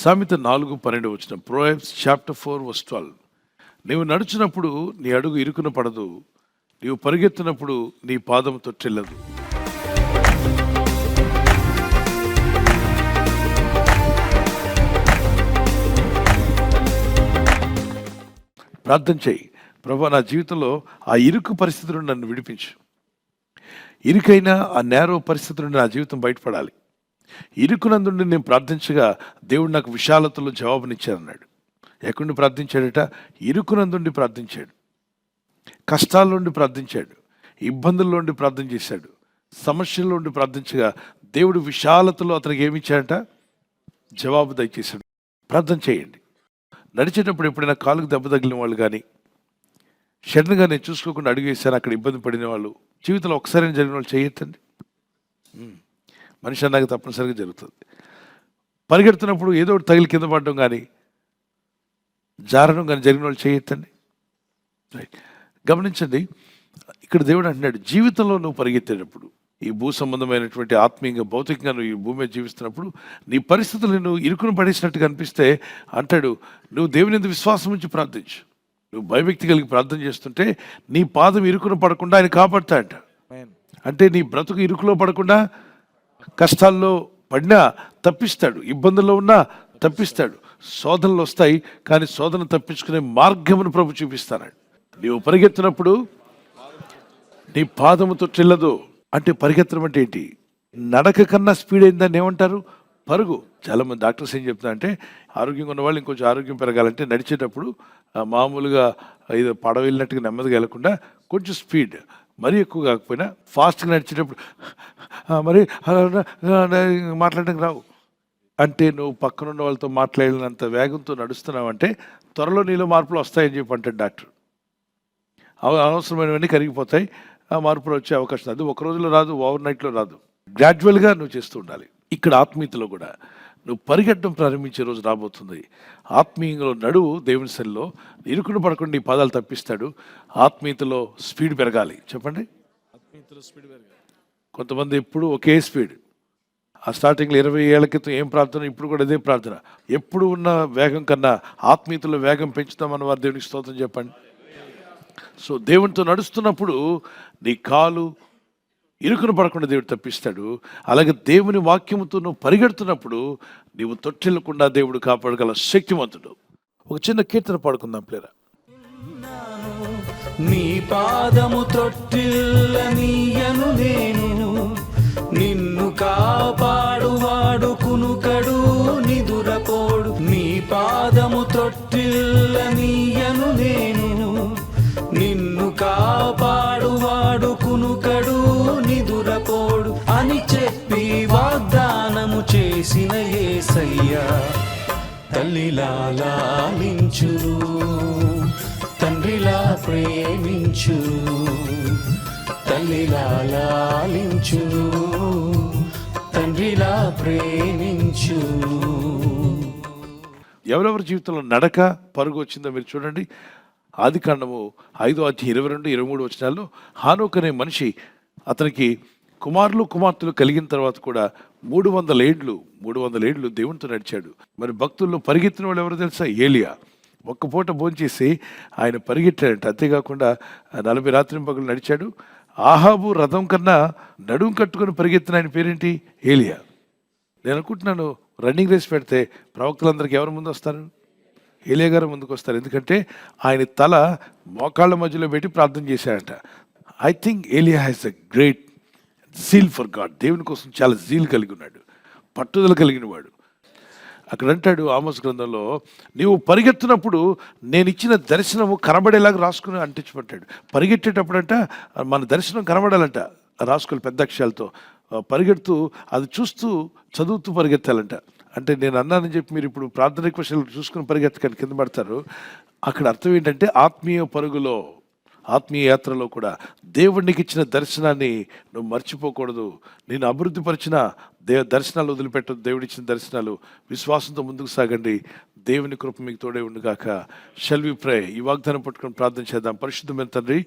సామెత 4:12 ప్రోవెర్బ్స్ చాప్టర్ 4:12. నీవు నడుచున్నప్పుడు నీ అడుగు ఇరుకున పడదు, నీవు పరిగెత్తినప్పుడు నీ పాదం తొట్టిల్లదు. ప్రార్థన చేయి, ప్రభా నా జీవితంలో ఆ ఇరుకు పరిస్థితి నుండి నన్ను విడిపించు. ఇరుకైనా ఆ నేరో పరిస్థితి నుండి నా జీవితం బయటపడాలి. ఇరుకునందుండి నేను ప్రార్థించగా దేవుడు నాకు విశాలతలో జవాబునిచ్చారన్నాడు. ఎక్కడి నుండి ప్రార్థించాడట? ఇరుకునందుండి ప్రార్థించాడు, కష్టాల నుండి ప్రార్థించాడు, ఇబ్బందుల్లో నుండి ప్రార్థన చేశాడు, సమస్యల్లో నుండి ప్రార్థించగా దేవుడు విశాలతలో అతనికి ఏమిచ్చాడట? జవాబు దయచేశాడు. ప్రార్థన చేయండి. నడిచేటప్పుడు ఎప్పుడైనా కాలుకు దెబ్బ తగిలిన వాళ్ళు కానీ, సడన్గా నేను చూసుకోకుండా అడుగు వేశాను అక్కడ ఇబ్బంది పడిన వాళ్ళు, జీవితంలో ఒకసారి జరిగిన వాళ్ళు చేయొద్దండి. మనిషి అన్నాక తప్పనిసరిగా జరుగుతుంది. పరిగెడుతున్నప్పుడు ఏదో ఒకటి తగిలి కింద పడడం కానీ, జారడం కానీ జరిగిన వాళ్ళు చేయొద్దండి. గమనించండి, ఇక్కడ దేవుడు అంటున్నాడు, జీవితంలో నువ్వు పరిగెత్తేటప్పుడు, ఈ భూ సంబంధమైనటువంటి ఆత్మీయంగా భౌతికంగా నువ్వు ఈ భూమి మీద జీవిస్తున్నప్పుడు నీ పరిస్థితులు నువ్వు ఇరుకును పడేసినట్టుగా అనిపిస్తే అంటాడు, నువ్వు దేవుని యందు విశ్వాసం ఉంచి ప్రార్థించు. నువ్వు భయభక్తి కలిగి ప్రార్థన చేస్తుంటే నీ పాదం ఇరుకును పడకుండా ఆయన కాపాడుతాడంట. అంటే నీ బ్రతుకు ఇరుకులో పడకుండా, కష్టాల్లో పడినా తప్పిస్తాడు, ఇబ్బందుల్లో ఉన్నా తప్పిస్తాడు. శోధనలు వస్తాయి కానీ శోధన తప్పించుకునే మార్గమును ప్రభు చూపిస్తాడు. నీవు పరిగెత్తినప్పుడు నీ పాదము తొట్టిల్లదు. అంటే పరిగెత్తడం అంటే ఏంటి? నడక కన్నా స్పీడ్ అయిందని ఏమంటారు? పరుగు. చాలామంది డాక్టర్స్ ఏం చెప్తారు అంటే, ఆరోగ్యంగా ఉన్న వాళ్ళు ఇంకొంచెం ఆరోగ్యం పెరగాలంటే నడిచేటప్పుడు మామూలుగా ఇది పడవ వెళ్ళినట్టుగా నెమ్మదిగా వెళ్ళకుండా కొంచెం స్పీడ్, మరీ ఎక్కువ కాకపోయినా ఫాస్ట్గా నడిచేటప్పుడు మరి మాట్లాడడానికి రావు. అంటే నువ్వు పక్కనున్న వాళ్ళతో మాట్లాడినంత వేగంతో నడుస్తున్నావంటే త్వరలో నీలో మార్పులు వస్తాయని చెప్పి అంటాడు డాక్టర్. అనవసరమైనవన్నీ కరిగిపోతాయి, ఆ మార్పులు వచ్చే అవకాశం. అది ఒక రోజులో రాదు, ఓవర్ నైట్లో రాదు, గ్రాడ్యువల్గా నువ్వు చేస్తూ ఉండాలి. ఇక్కడ ఆత్మీయతలో కూడా నువ్వు పరిగెట్టడం ప్రారంభించే రోజు రాబోతుంది. ఆత్మీయంలో నడువు, దేవుని సన్నిధిలో ఇరుకును పడకుండా నీ పాదాలు తప్పిస్తాడు. ఆత్మీయతలో స్పీడ్ పెరగాలి. చెప్పండి, ఆత్మీయతలో స్పీడ్ పెరగాలి. కొంతమంది ఎప్పుడు ఒకే స్పీడ్. ఆ స్టార్టింగ్లో 20 ఏళ్ల క్రితం ఏం ప్రార్థన, ఇప్పుడు కూడా అదే ప్రార్థన. ఎప్పుడు ఉన్న వేగం కన్నా ఆత్మీయతలో వేగం పెంచుతామన్న వారు దేవునికి స్తోత్రం చెప్పండి. సో దేవునితో నడుస్తున్నప్పుడు నీ కాలు ఇరుకును పడకుండా దేవుడు తప్పిస్తాడు. అలాగే దేవుని వాక్యముతో నువ్వు పరిగెడుతున్నప్పుడు నీవు తొట్టిల్లకుండా దేవుడు కాపాడగల శక్తివంతుడు. ఒక చిన్న కీర్తన పాడుకుందాం ప్లేరా. నీ పాదము తొట్టిల్లనీయను నేను, నిన్ను కాపాడువాడు కునుకడు నిదురపోడు. నీ పాదము తొట్టిల్లనీయను నేను, నిన్ను కాపాడువాడు కునుకడు నిదురపోడు అని చెప్పి వాగ్దానము చేసిన యేసయ్యా తల్లిలా లాలించును, తండ్రిలా ప్రేమించును, తల్లిలా లాలించును, తండ్రిలా ప్రేమించును. ఎవరెవరి జీవితంలో నడక పరుగు వచ్చిందో మీరు చూడండి. ఆదికాండము 5:22-23 హానోకు అనే మనిషి, అతనికి కుమారులు కుమార్తెలు కలిగిన తర్వాత కూడా 300 ఏళ్ళు దేవునితో నడిచాడు. మరి భక్తుల్లో పరిగెత్తిన వాళ్ళు ఎవరు తెలుసా? ఏలియా. ఒక్క పూట భోంచేసి ఆయన పరిగెట్టాడంట. అంతేకాకుండా 40 రాత్రింపగలు నడిచాడు. ఆహాబు రథం కన్నా నడుము కట్టుకొని పరిగెత్తిన ఆయన పేరేంటి? ఏలియా. నేను అనుకుంటున్నాను, రన్నింగ్ రేస్ పెడితే ప్రవక్తలందరికీ ఎవరు ముందు వస్తారు? ఏలియా గారు ముందుకు వస్తారు. ఎందుకంటే ఆయన తల మోకాళ్ళ మధ్యలో పెట్టి ప్రార్థన చేశాడంట. ఐ థింక్ ఏలియా has a great zeal for God. దేవుని కోసం చాలా జీల్ కలిగి ఉన్నాడు, పట్టుదల కలిగిన వాడు. అక్కడ అంటాడు ఆమోస్ గ్రంథంలో, నీవు పరిగెత్తినప్పుడు నేను ఇచ్చిన దర్శనము కనబడేలాగా రాసుకుని అంటించబట్టాడు. పరిగెట్టేటప్పుడంట మన దర్శనం కనబడాలంట, రాసుకోవాలి పెద్ద అక్షరాలతో. పరిగెడుతూ అది చూస్తూ చదువుతూ పరిగెత్తాలంట. అంటే నేను అన్నానని చెప్పి మీరు ఇప్పుడు ప్రార్థన రిక్వెస్ట్లు చూసుకుని పరిగెత్తకండి, కింద పడతారు. అక్కడ అర్థం ఏంటంటే ఆత్మీయ పరుగులో, ఆత్మీయ యాత్రలో కూడా దేవుడికి ఇచ్చిన దర్శనాన్ని నువ్వు మర్చిపోకూడదు. నేను అభివృద్ధి పరిచిన దర్శనాలు వదిలిపెట్టదు. దేవుడిచ్చిన దర్శనాలు విశ్వాసంతో ముందుకు సాగండి. దేవుని కృప మీకు తోడే ఉండుగాక. షల్ వి ప్రే. ఈ వాగ్దానం పట్టుకొని ప్రార్థన చేద్దాం. పరిశుద్ధమైన తండ్రి,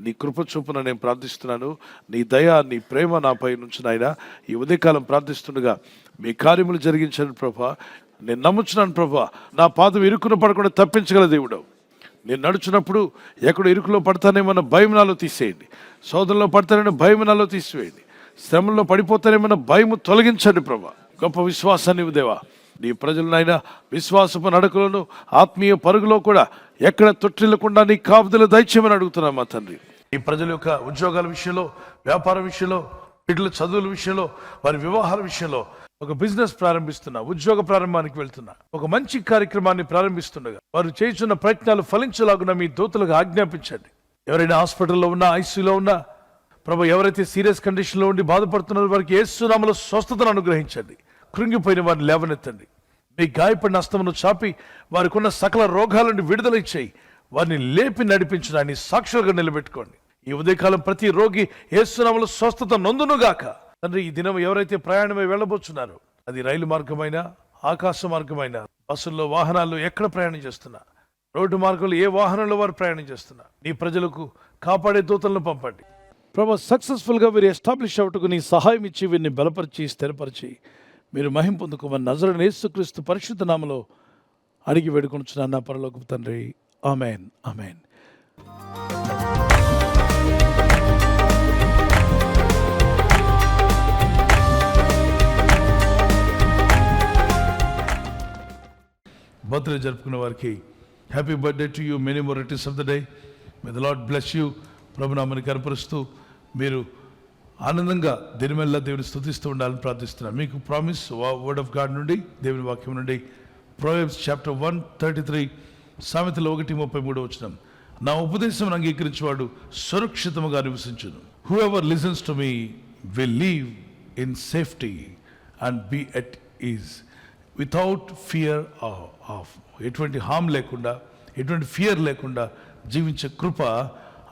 నీ కృప చూపున నేను ప్రార్థిస్తున్నాను. నీ దయ, నీ ప్రేమ నాపై నుంచి నాయన ఈ ఉదయకాలం ప్రార్థిస్తుండగా మీ కార్యములు జరిగించండి ప్రభా. నేను నమ్ముచున్నాను ప్రభువా, నా పాదం ఇరుకున పడకుండా తప్పించగల దేవుడు. నేను నడుచున్నప్పుడు ఎక్కడ ఇరుకులో పడతానేమన్న భయం నాలో తీసేయండి. శోధనలో పడతానన్న భయం నాలో తీసివేయండి. శ్రమంలో పడిపోతానేమన్న భయము తొలగించండి ప్రభువా. గొప్ప విశ్వాసాన్ని దేవా, నీ ప్రజలనైనా విశ్వాసపు నడకలను ఆత్మీయ పరుగులో కూడా ఎక్కడ తొట్టిల్లకుండా నీ కాపుదల దయచేయమని అడుగుతున్నాను మా తండ్రి. ఈ ప్రజల యొక్క ఉద్యోగాల విషయంలో, వ్యాపారం విషయంలో, బిడ్డల చదువుల విషయంలో, వారి వివాహాల విషయంలో ఒక బిజినెస్ ప్రారంభిస్తున్నా, ఉద్యోగ ప్రారంభానికి వెళ్తున్నా, ఒక మంచి కార్యక్రమాన్ని ప్రారంభిస్తుండగా వారు చేస్తున్న ప్రయత్నాలు ఫలించలాగున మీ దూతలకు ఆజ్ఞాపించండి. ఎవరైనా హాస్పిటల్లో ఉన్నా, ఐసీయూలో ఉన్నా ప్రభు, ఎవరైతే సీరియస్ కండిషన్లో ఉండి బాధపడుతున్నారో వారికి యేసు నామములో స్వస్థతను అనుగ్రహించండి. కృంగిపోయిన వారిని లేవనెత్తండి. మీ గాయపడిన హస్తమును చాపి వారికి ఉన్న సకల రోగాల నుండి విడుదల ఇచ్చేయి. వారిని లేపి నడిపించడాన్ని సాక్షులుగా నిలబెట్టుకోండి. ఈ ఉదయకాలం ప్రతి రోగి యేసు నామములో స్వస్థత నొందునుగాక. తండ్రి, ఈ దినం ఎవరైతే ప్రయాణమై వెళ్ళబోతున్నారో, అది రైలు మార్గమైనా, ఆకాశ మార్గమైనా, బస్సుల్లో, వాహనాల్లో ఎక్కడ ప్రయాణం చేస్తున్నా, రోడ్డు మార్గంలో ఏ వాహనంలో వారు ప్రయాణం చేస్తున్నా, నీ ప్రజలకు కాపాడే దూతలను పంపండి ప్రభు. సక్సెస్ఫుల్గా వీరు ఎస్టాబ్లిష్ అవుటకు నీ సహాయం ఇచ్చి వీరిని బలపరిచి స్థిరపరిచి మీరు మహిమ పొందుకోమని నజరేయుడైన యేసుక్రీస్తు పరిశుద్ధ నామములో అడిగి వేడుకొనుచున్నాను నా పరలోకపు తండ్రి. ఆమేన్, ఆమేన్. బర్త్డే జరుపుకున్న వారికి happy birthday to you, many more returns of the day. May the lord bless you. ప్రభునామని కనపరుస్తూ మీరు ఆనందంగా దినమెల్లా దేవుని స్తుతిస్తూ ఉండాలని ప్రార్థిస్తున్నాను. మీకు ప్రామిస్ వర్డ్ ఆఫ్ గాడ్ నుండి, దేవుని వాక్యం నుండి, ప్రొవెర్బ్స్ చాప్టర్ 1:33, సామెతలు 1:33 నా ఉపదేశం అంగీకరించేవాడు సురక్షితముగా నివసించును. Whoever listens to me will live in safety and be at ease without fear of. ఎటువంటి హామ్ లేకుండా, ఎటువంటి ఫియర్ లేకుండా జీవించే కృప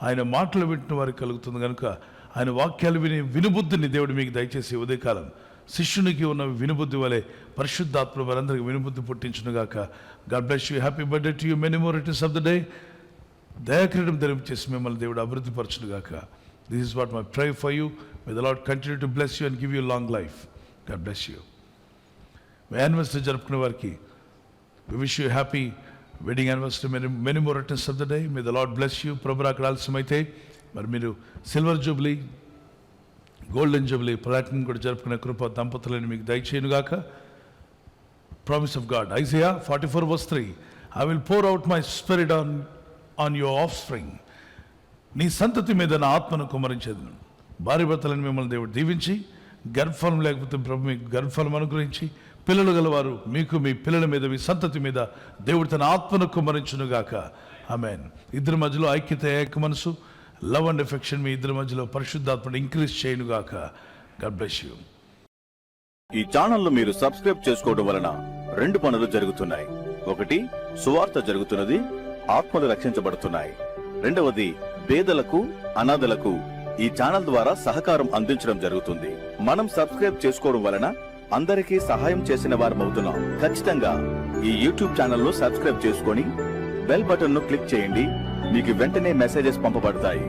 ఆయన మాటలు వింటున్న వారికి కలుగుతుంది. కనుక ఆయన వాక్యాలు వినుబుద్ధిని దేవుడు మీకు దయచేసి ఉదయకాలం శిష్యునికి ఉన్న వినుబుద్ధి వలె పరిశుద్ధాత్మ వారందరికీ వినుబుద్ధి పుట్టించునుగాక. God bless you. Happy birthday to you, many more returns of the day. దయాకిరీటం ధరించేసి మిమ్మల్ని దేవుడు అభివృద్ధి పరచునుగాక. This is what my pray for you. May the lord continue to bless you and give you long life. God bless you. మీ anniversary జరుపుకునే వారికి we wish you happy wedding anniversary, many more returns of the day. May the lord bless you. ప్రభు అక్కడ ఆలస్యమైతే మరి మీరు silver jubilee, golden jubilee, platinum కూడా జరుపుకునే కృప దంపతులను మీకు దయచేయునుగాక. Promise of God, Isaiah 44:3, I will pour out my spirit on your offspring. నీ సంతతి మీద నా ఆత్మను కుమ్మరించేదను. భార్య భర్తలను మిమ్మల్ని దేవుడు దీవించి, గర్భఫలం లేకపోతే ప్రభు మీకు గర్భఫలం అనుగ్రహించి, పిల్లలు గలవారు మీకు మీ పిల్లల మీద, మీ సంతతి మీద దేవుడు తన ఆత్మను కుమ్మరించునుగాక. ఆమేన్. ఇద్దరి మధ్యలో ఐక్యత, ఏక మనసు, లవ్ అండ్ ఎఫెక్షన్ మీ ఇద్దరి మధ్యలో పరిశుద్ధాత్మను ఇంక్రీజ్ చేయనుగాక. God bless you. ఈ ఛానల్ ను మీరు సబ్స్క్రైబ్ చేసుకోవడం వలన 2 పనులు జరుగుతున్నాయి. ఒకటి, సువార్త జరుగుతున్నది, ఆత్మలు రక్షించబడుతున్నాయి. రెండవది, పేదలకు, అనాథలకు ఈ ఛానల్ ద్వారా సహకారం అందించడం జరుగుతుంది. మనం సబ్స్క్రైబ్ చేసుకోవడం వలన అందరికీ సహాయం చేసిన వారమవుతున్నాం. ఖచ్చితంగా ఈ యూట్యూబ్ ఛానల్ ను సబ్స్క్రైబ్ చేసుకొని బెల్ బటన్ ను క్లిక్ చేయండి. మీకు వెంటనే మెసేజెస్ పంపబడతాయి.